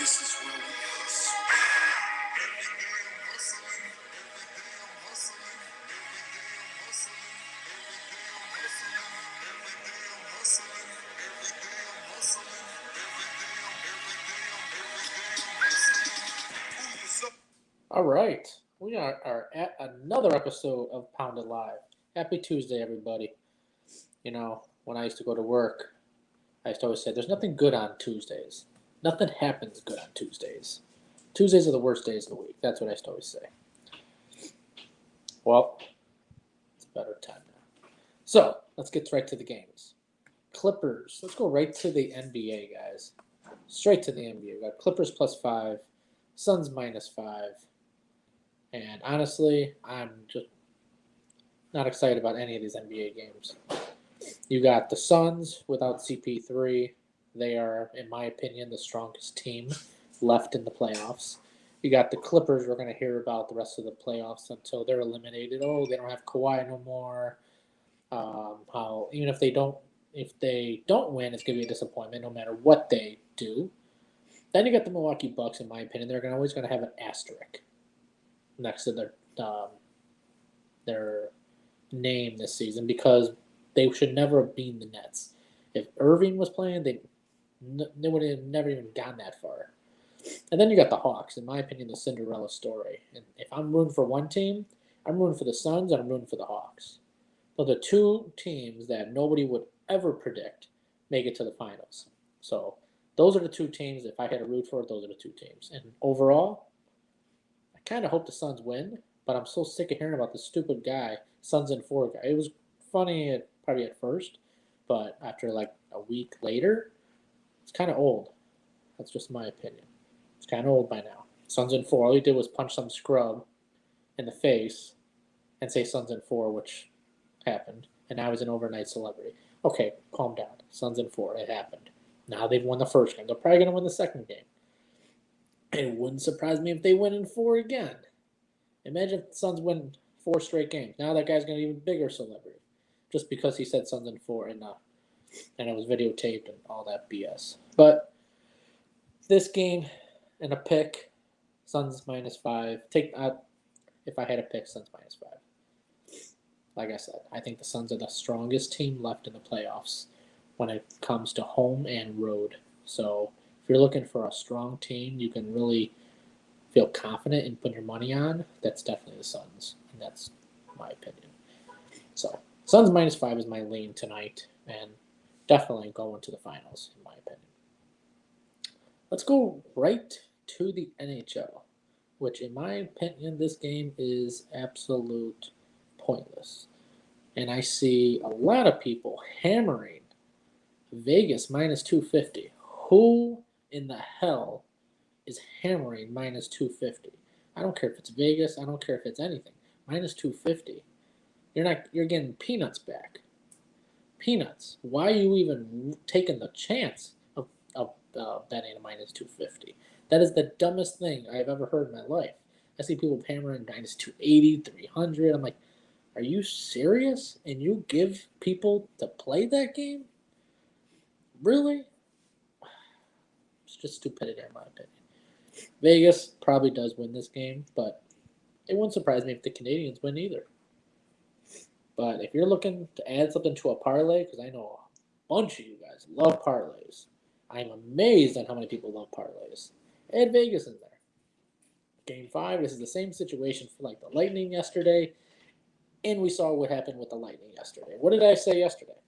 This is where we hustle. All right. We are at another episode of Pounded Live. Happy Tuesday, everybody. You know, when I used to go to work, I used to always say, there's nothing good on Tuesdays. Nothing happens good on Tuesdays. Tuesdays are the worst days of the week. That's what I used to always say. Well, it's a better time now. So, let's get right to the games. Clippers. Let's go right to the NBA, guys. Straight to the NBA. We got Clippers +5, Suns -5. And honestly, I'm just not excited about any of these NBA games. You got the Suns without CP3. They are, in my opinion, the strongest team left in the playoffs. You got the Clippers. We're going to hear about the rest of the playoffs until they're eliminated. Oh, they don't have Kawhi no more. How even if they don't win, it's going to be a disappointment no matter what they do. Then you got the Milwaukee Bucks. In my opinion, they're always going to have an asterisk next to their name this season because they should never have been the Nets. If Irving was playing, they would have never even gotten that far. And then you got the Hawks, in my opinion, the Cinderella story. And if I'm rooting for one team, I'm rooting for the Suns and I'm rooting for the Hawks. Those are two teams that nobody would ever predict make it to the finals. So those are the two teams, if I had to root for it, those are the two teams. And overall, I kind of hope the Suns win, but I'm so sick of hearing about this stupid guy, Suns in 4 guy. It was funny probably at first, but after like a week later, it's kind of old. That's just my opinion. It's kind of old by now. Suns in 4. All he did was punch some scrub in the face and say Suns in 4, which happened, and now he's an overnight celebrity. Okay, calm down. Suns in 4. It happened. Now they've won the first game. They're probably going to win the second game. It wouldn't surprise me if they win in 4 again. Imagine if the Suns win 4 straight games. Now that guy's going to be an even bigger celebrity. Just because he said Suns in 4 and it was videotaped and all that BS. But this game and a pick, Suns -5. If I had a pick, Suns -5. Like I said, I think the Suns are the strongest team left in the playoffs when it comes to home and road. So if you're looking for a strong team, you can really feel confident and put your money on. That's definitely the Suns, and that's my opinion. So Suns -5 is my lean tonight, and definitely going to the finals, in my opinion. Let's go right to the NHL, which, in my opinion, this game is absolute pointless. And I see a lot of people hammering Vegas -250. Who in the hell is hammering -250? I don't care if it's Vegas. I don't care if it's anything. -250. You're getting peanuts back. Peanuts. Why are you even taking the chance of betting a -250? That is the dumbest thing I've ever heard in my life. I see people hammering -280, 300. I'm like, are you serious? And you give people to play that game? Really? It's just stupidity, in my opinion. Vegas probably does win this game, but it wouldn't surprise me if the Canadians win either. But if you're looking to add something to a parlay, because I know a bunch of you guys love parlays, I'm amazed at how many people love parlays. Add Vegas in there. Game 5, this is the same situation for like the Lightning yesterday, and we saw what happened with the Lightning yesterday. What did I say yesterday?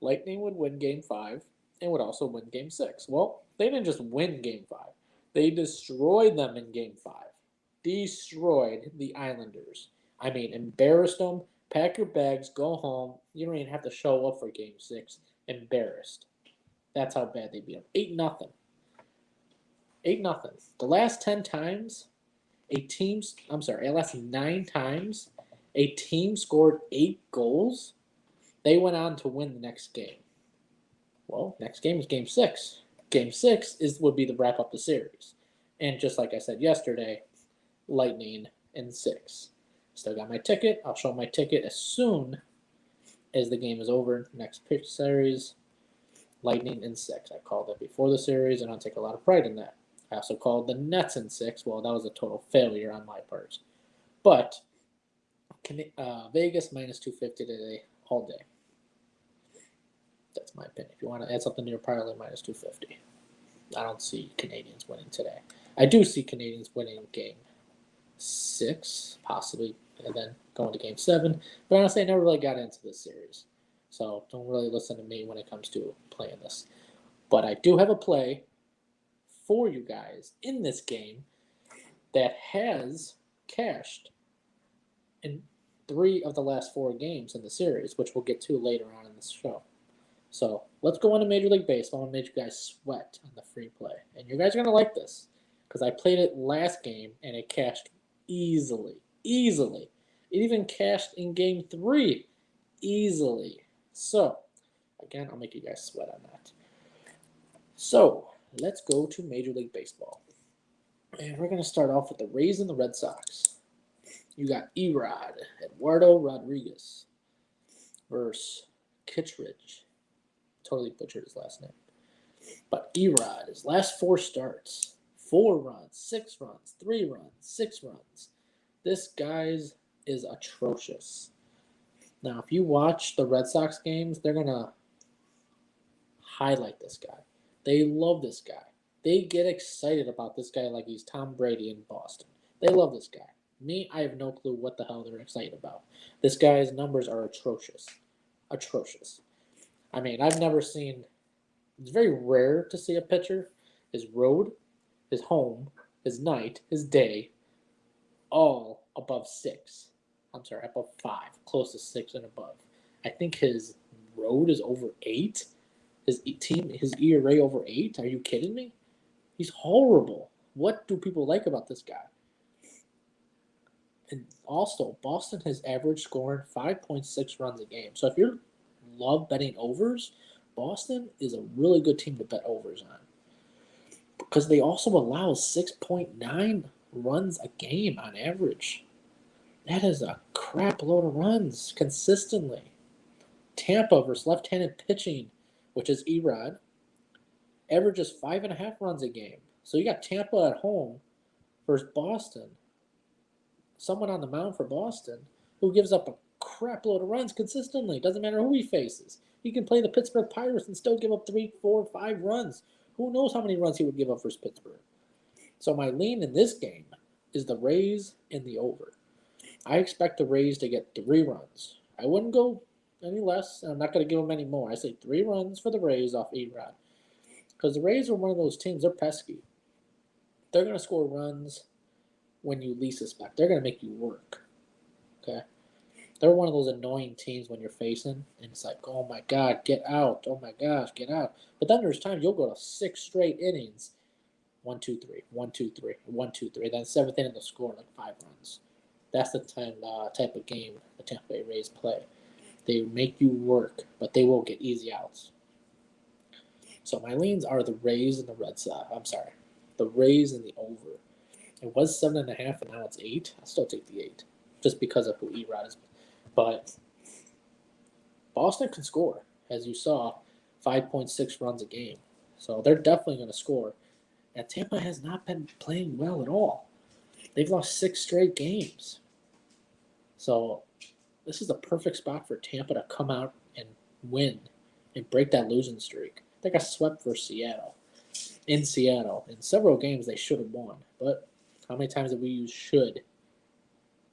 Lightning would win Game 5 and would also win Game 6. Well, they didn't just win Game 5. They destroyed them in Game 5. Destroyed the Islanders. I mean, embarrassed them. Pack your bags, go home. You don't even have to show up for Game 6. Embarrassed. That's how bad they beat them. 8-0. 8-0. The last 10 times, last 9 times, a team scored 8 goals. They went on to win the next game. Well, next game is Game 6. Game 6 would be the wrap up the series. And just like I said yesterday, Lightning in 6. Still got my ticket. I'll show my ticket as soon as the game is over. Next pitch series, Lightning in 6. I called it before the series, and I'll take a lot of pride in that. I also called the Nets in 6. Well, that was a total failure on my part. But Vegas minus 250 today, all day. That's my opinion. If you want to add something to your parlay, minus 250. I don't see Canadians winning today. I do see Canadians winning game 6, possibly, and then going to game 7. But honestly, I never really got into this series. So don't really listen to me when it comes to playing this. But I do have a play for you guys in this game that has cashed in 3 of the last 4 games in the series, which we'll get to later on in this show. So let's go on to Major League Baseball and make you guys sweat on the free play. And you guys are going to like this because I played it last game and it cashed easily. Easily. It even cashed in game 3 easily. So, again, I'll make you guys sweat on that. So, let's go to Major League Baseball. And we're going to start off with the Rays and the Red Sox. You got Erod, Eduardo Rodriguez versus Kittredge. Totally butchered his last name. But Erod, his last 4 starts, 4 runs, 6 runs, 3 runs, 6 runs. This guy is atrocious. Now, if you watch the Red Sox games, they're going to highlight this guy. They love this guy. They get excited about this guy like he's Tom Brady in Boston. They love this guy. Me, I have no clue what the hell they're excited about. This guy's numbers are atrocious. Atrocious. I mean, I've never seen... It's very rare to see a pitcher, his road, his home, his night, his day, all above 6. I'm sorry, above 5. Close to 6 and above. I think his road is over 8. His ERA over 8? Are you kidding me? He's horrible. What do people like about this guy? And also, Boston has average scoring 5.6 runs a game. So if you love betting overs, Boston is a really good team to bet overs on. Because they also allow 6.9 runs a game on average. That is a crap load of runs consistently. Tampa versus left-handed pitching, which is Erod, averages 5.5 runs a game. So you got Tampa at home versus Boston. Someone on the mound for Boston who gives up a crap load of runs consistently. Doesn't matter who he faces. He can play the Pittsburgh Pirates and still give up 3, 4, 5 runs. Who knows how many runs he would give up versus Pittsburgh? So my lean in this game is the Rays and the over. I expect the Rays to get 3 runs. I wouldn't go any less, and I'm not going to give them any more. I say 3 runs for the Rays off Erod. Because the Rays are one of those teams, they're pesky. They're going to score runs when you least suspect. They're going to make you work. Okay? They're one of those annoying teams when you're facing, and it's like, oh my God, get out. Oh my gosh, get out. But then there's times you'll go to 6 straight innings. 1, 2, 3, 1, 2, 3, 1, 2, 3. Then 7th inning, they'll score like 5 runs. That's the type of game the Tampa Bay Rays play. They make you work, but they will get easy outs. So my leans are the Rays and the Red Sox. I'm sorry, the Rays and the over. It was 7.5, and now it's 8. I'll still take the 8, just because of who Erod is. But Boston can score, as you saw, 5.6 runs a game. So they're definitely going to score. And Tampa has not been playing well at all. They've lost 6 straight games. So this is the perfect spot for Tampa to come out and win and break that losing streak. They got swept for Seattle. In Seattle. In several games they should have won. But how many times have we used should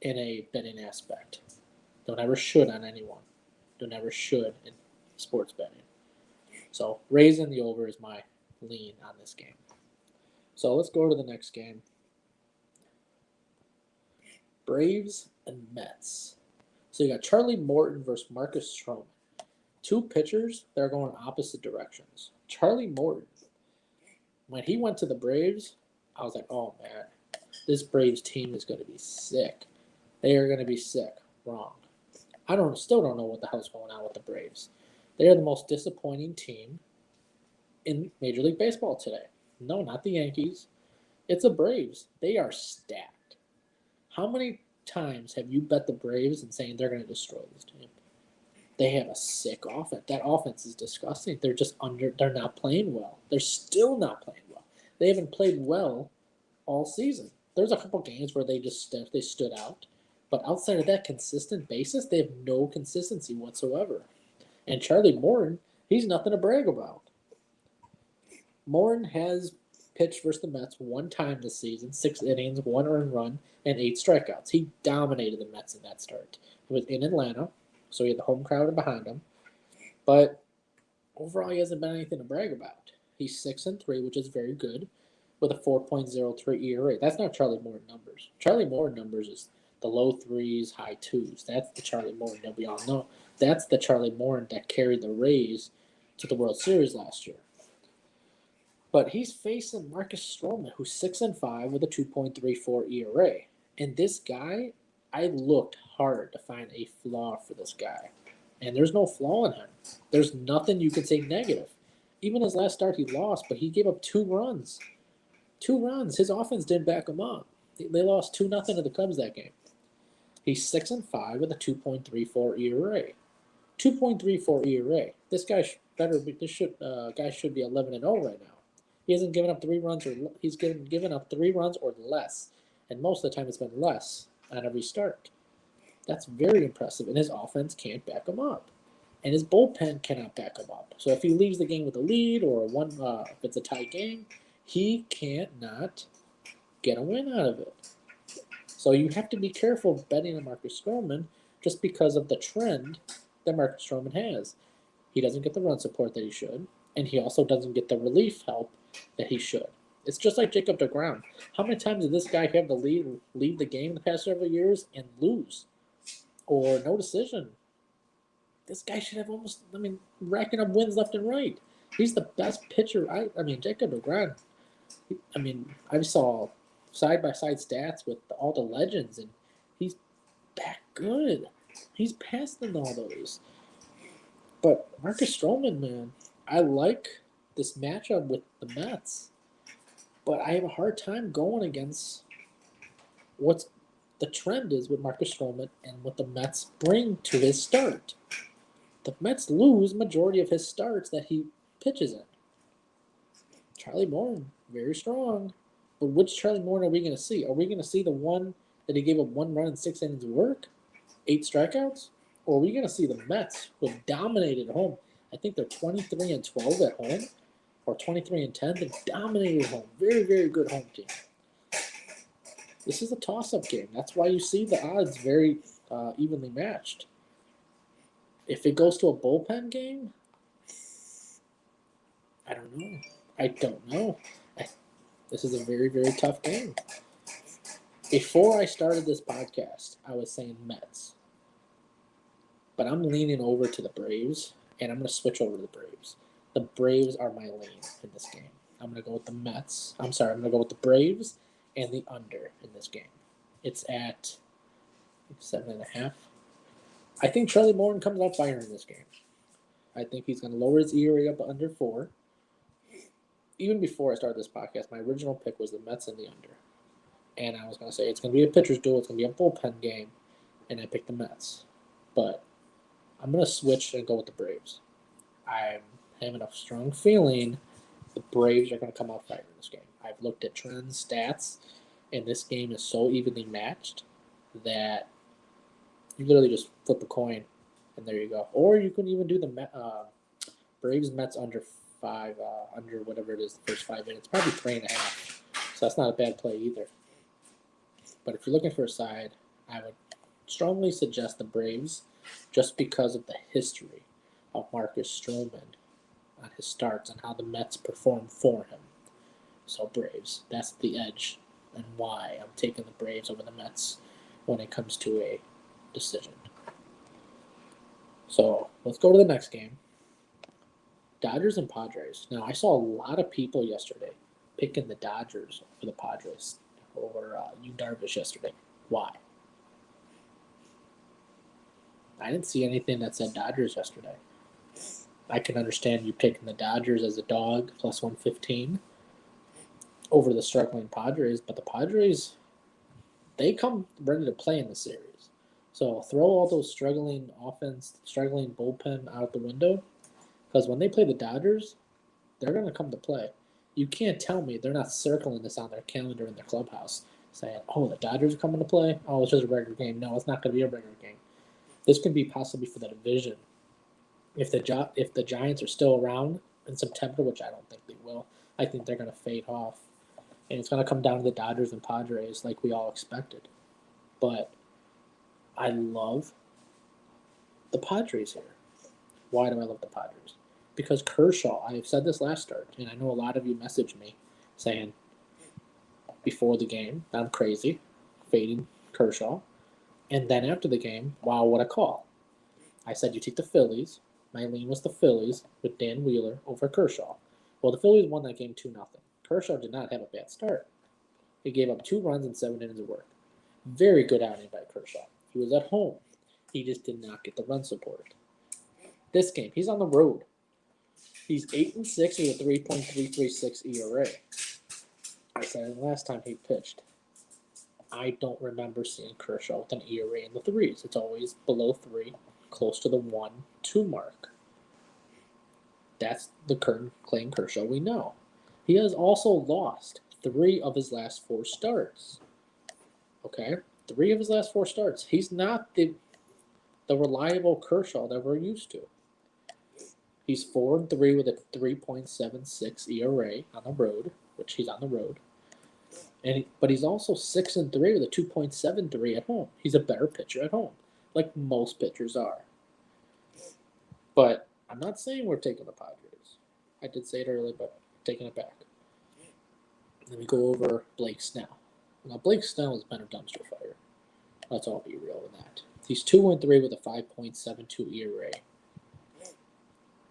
in a betting aspect? Don't ever should on anyone. Don't ever should in sports betting. So raising the over is my lean on this game. So let's go to the next game. Braves and Mets. So you got Charlie Morton versus Marcus Stroman. 2 pitchers that are going opposite directions. Charlie Morton, when he went to the Braves, I was like, oh man, this Braves team is going to be sick. They are going to be sick. Wrong. Still don't know what the hell's going on with the Braves. They are the most disappointing team in Major League Baseball today. No, not the Yankees. It's the Braves. They are stacked. How many times have you bet the Braves and saying they're going to destroy this team? They have a sick offense. That offense is disgusting. They're not playing well. They're still not playing well. They haven't played well all season. There's a couple games where they stood out, but outside of that consistent basis, they have no consistency whatsoever. And Charlie Morton, he's nothing to brag about. Morton has pitched versus the Mets one time this season, 6 innings, 1 earned run, and 8 strikeouts. He dominated the Mets in that start. It was in Atlanta, so he had the home crowd behind him. But overall, he hasn't been anything to brag about. He's 6-3, which is very good, with a 4.03 ERA. That's not Charlie Morton numbers. Charlie Morton numbers is the low threes, high twos. That's the Charlie Morton that we all know. That's the Charlie Morton that carried the Rays to the World Series last year. But he's facing Marcus Stroman, who's 6-5 with a 2.34 ERA. And this guy, I looked hard to find a flaw for this guy. And there's no flaw in him. There's nothing you can say negative. Even his last start, he lost, but he gave up 2 runs. 2 runs. His offense didn't back him up. They lost 2-0 to the Cubs that game. He's 6-5 with a 2.34 ERA. 2.34 ERA. This guy guy should be 11-0 right now. He hasn't given up 3 runs, or he's given up 3 runs or less, and most of the time it's been less on every start. That's very impressive, and his offense can't back him up, and his bullpen cannot back him up. So if he leaves the game with a lead or if it's a tie game, he can't not get a win out of it. So you have to be careful betting on Marcus Stroman just because of the trend that Marcus Stroman has. He doesn't get the run support that he should, and he also doesn't get the relief help that he should. It's just like Jacob deGrom. How many times did this guy have to leave the game in the past several years and lose? Or no decision? This guy should have racking up wins left and right. He's the best pitcher. Jacob deGrom, I saw side-by-side stats with all the legends, and he's back good. He's passed in all those. But Marcus Stroman, man, I like this matchup with the Mets, but I have a hard time going against what the trend is with Marcus Stroman and what the Mets bring to his start. The Mets lose majority of his starts that he pitches in. Charlie Morton, very strong. But which Charlie Morton are we going to see? Are we going to see the one that he gave up 1 run in 6 innings of work, 8 strikeouts? Or are we going to see the Mets who have dominated at home? I think they're 23-12 at home, or 23-10. They dominated at home. Very, very good home team. This is a toss-up game. That's why you see the odds very evenly matched. If it goes to a bullpen game, I don't know. This is a very, very tough game. Before I started this podcast, I was saying Mets. But I'm leaning over to the Braves, and I'm going to switch over to the Braves. The Braves are my lane in this game. I'm going to go with the Mets. I'm going to go with the Braves and the under in this game. It's at 7.5. I think Charlie Morton comes out firing in this game. I think he's going to lower his ERA up under 4. Even before I started this podcast, my original pick was the Mets and the under. And I was going to say it's going to be a pitcher's duel, it's going to be a bullpen game, and I picked the Mets. But I'm going to switch and go with the Braves. I'm having a strong feeling the Braves are going to come out firing in this game. I've looked at trends, stats, and this game is so evenly matched that you literally just flip a coin, and there you go. Or you can even do the Braves Mets under 5, under whatever it is, the first 5 minutes, probably 3.5. So that's not a bad play either. But if you're looking for a side, I would strongly suggest the Braves just because of the history of Marcus Stroman on his starts and how the Mets perform for him. So Braves, that's the edge and why I'm taking the Braves over the Mets when it comes to a decision. So let's go to the next game. Dodgers and Padres. Now, I saw a lot of people yesterday picking the Dodgers over the Padres over Yu Darvish yesterday. Why? I didn't see anything that said Dodgers yesterday. I can understand you picking the Dodgers as a dog plus 115 over the struggling Padres, but the Padres, they come ready to play in the series. So throw all those struggling offense, struggling bullpen out the window, because when they play the Dodgers, they're going to come to play. You can't tell me they're not circling this on their calendar in their clubhouse, saying, "Oh, the Dodgers are coming to play. Oh, it's just a regular game." No, it's not going to be a regular game. This could be possibly for the division. If the Giants are still around in September, which I don't think they will, I think they're going to fade off, and it's going to come down to the Dodgers and Padres like we all expected. But I love the Padres here. Why do I love the Padres? Because Kershaw, I have said this last start, and I know a lot of you messaged me saying before the game, I'm crazy, fading Kershaw. And then after the game, wow, what a call. I said you take the Phillies. My lean was the Phillies with Dan Wheeler over Kershaw. Well, the Phillies won that game 2-0. Kershaw did not have a bad start. He gave up 2 runs in 7 innings of work. Very good outing by Kershaw. He was at home. He just did not get the run support. This game, he's on the road. He's 8-6 with a 3.336 ERA. I said it last time he pitched. I don't remember seeing Kershaw with an ERA in the threes. It's always below 3, close to the 1-2 mark. That's the current Clayton Kershaw we know. He has also lost 3 of his last 4 starts. Okay? 3 of his last 4 starts. He's not the reliable Kershaw that we're used to. He's 4-3 with a 3.76 ERA on the road, which he's on the road. But he's also 6-3 with a 2.73 at home. He's a better pitcher at home, like most pitchers are. But I'm not saying we're taking the Padres. I did say it earlier, but I'm taking it back. Let me go over Blake Snell. Now, Blake Snell has been a dumpster fire. Let's all be real with that. He's 2-3 with a 5.72 ERA.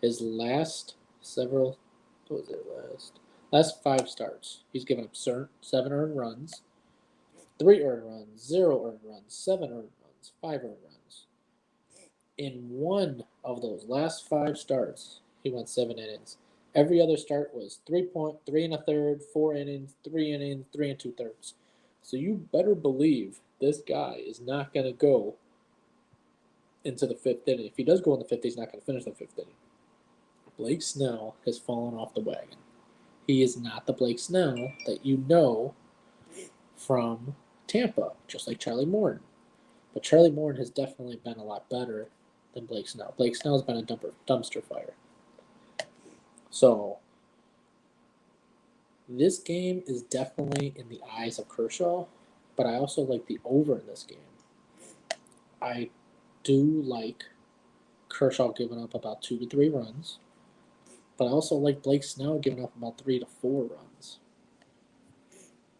His last 5 starts, he's given up 7 earned runs, 3 earned runs, 0 earned runs, 7 earned runs, 5 earned runs. In one of those last 5 starts, he went 7 innings. Every other start was 3 1/3, 4 innings, 3 innings, 3 2/3. So you better believe this guy is not going to go into the 5th inning. If he does go in the 5th, he's not going to finish the 5th inning. Blake Snell has fallen off the wagon. He is not the Blake Snell that you know from Tampa, just like Charlie Morton. But Charlie Morton has definitely been a lot better than Blake Snell. Blake Snell has been a dumpster fire. So this game is definitely in the eyes of Kershaw, but I also like the over in this game. I do like Kershaw giving up about 2 to 3 runs, but I also like Blake Snell giving up about 3 to 4 runs.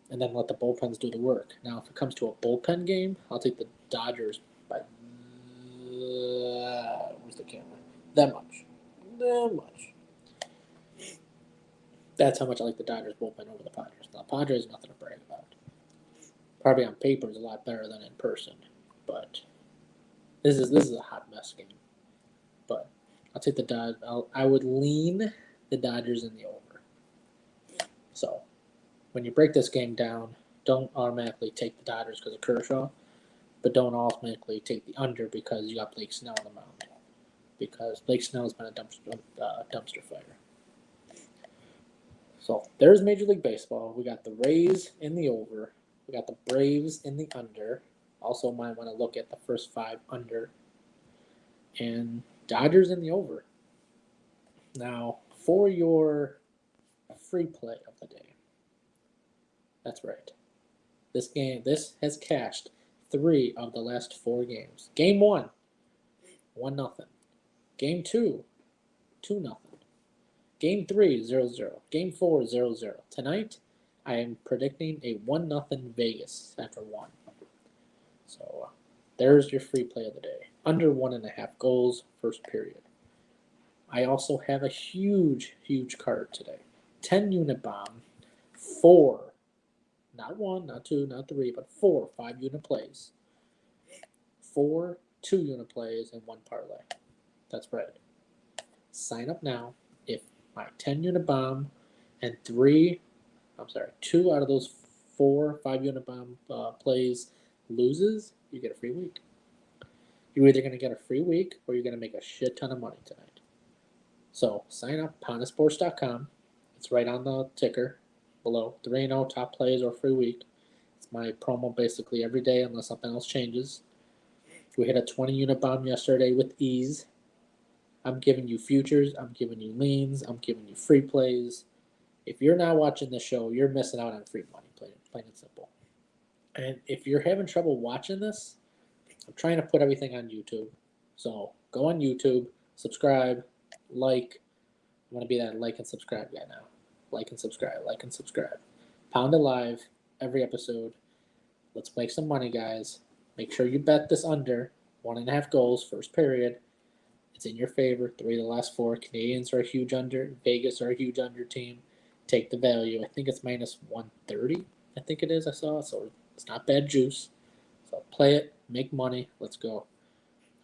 And then let the bullpens do the work. Now, if it comes to a bullpen game, I'll take the Dodgers by where's the camera? That much. That's how much I like the Dodgers bullpen over the Padres. Now, Padres, nothing to brag about. Probably on paper is a lot better than in person, but this is a hot mess game. But I'll take the Dodgers. I would lean the Dodgers in the over. So when you break this game down, don't automatically take the Dodgers because of Kershaw, but don't automatically take the under because you got Blake Snell on the mound. Because Blake Snell has been a dumpster fire. So there's Major League Baseball. We got the Rays in the over. We got the Braves in the under. Also might want to look at the first 5 under. And Dodgers in the over. Now, for your free play of the day. That's right. This has cashed 3 of the last 4 games. Game 1, 1-0. Game 2, 2-0. Game 3, 0-0. Game 4, 0-0. Tonight, I am predicting a 1-0 Vegas after 1. So, there's your free play of the day. Under 1.5 goals, first period. I also have a huge, huge card today. 10 unit bomb, 4, not 1, not 2, not 3, but 4 5-unit plays. 4 2-unit plays and 1 parlay. That's right. Sign up now. If my 10-unit bomb and 2 out of those 4 5-unit bomb plays loses, you get a free week. You're either going to get a free week or you're going to make a shit ton of money tonight. So sign up, pondasports.com. It's right on the ticker below. 3-0 top plays or free week. It's my promo basically every day unless something else changes. We hit a 20 unit bomb yesterday with ease. I'm giving you futures. I'm giving you leans. I'm giving you free plays. If you're not watching the show, you're missing out on free money, plain and simple. And if you're having trouble watching this, I'm trying to put everything on YouTube. So go on YouTube, subscribe, like. I'm going to be that like and subscribe guy now. Like and subscribe, like and subscribe. Pound Alive every episode. Let's make some money, guys. Make sure you bet this under 1.5 goals, first period. It's in your favor. 3 of the last 4. Canadians are a huge under. Vegas are a huge under team. Take the value. I think it's minus 130. I think it is. I saw it. So it's not bad juice. So play it. Make money. Let's go.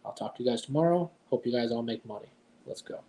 I'll talk to you guys tomorrow. Hope you guys all make money. Let's go.